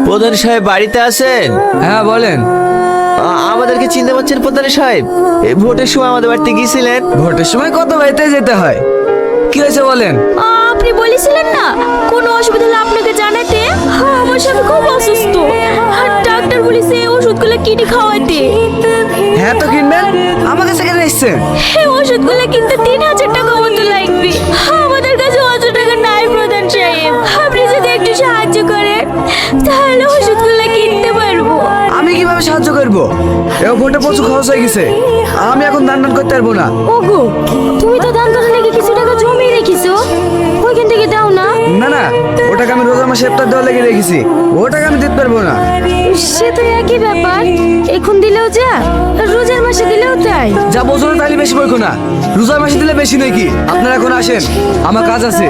প্রধান সাহেব বাড়িতে আছেন? হ্যাঁ বলেন। আমাদেরকে চিনতে পারছেন প্রধান সাহেব? এই ভোটের সময় আমাদের বাড়িতে গিয়েছিলেন। ভোটের সময় কত বাড়িতে যেতে হয়, কি হয়েছে বলেন? আপনি বলেছিলেন না কোনো অসুবিধা হলে আপনাকে জানাতে। আমার স্বামী খুব অসুস্থ, আর ডাক্তার বলেছে ওষুধগুলো কিনে খাওয়াতে। হ্যাঁ তো কিনবেন, আমার কাছে কেন এসছেন? এই ওষুধগুলো কিনতে 3000 টাকা মতো লাগবে। আমাদের কাছে অত টাকা নাই প্রধান সাহেব, আপনি যদি একটু সাহায্য করেন তাহলে ওষুধগুলো কিনতে পারবো। আমি কিভাবে সাহায্য করবো? এও ভোটে প্রচুর খরচ হয়ে গেছে, আমি এখন দান দান করতে পারবো না। ওগো, তুমি তো দান করার লেগে কিছু টাকা জমিয়ে রেখেছো, ওইখান থেকে দাও না। না না, ওটাকে আমি রোজা মাসে ইফতার দেওয়া লেগে রেখেছি, ওটাকে আমি দিতে পারবো না। সে তো একই ব্যাপার, এখন দিলেও যা আর রোজার মাসে দিলেও তাই। যা বোঝো না তাহলে বেশি বইকো না, রোজার মাসে দিলে বেশি নাকি? আপনারা এখন আসেন, আমার কাজ আছে।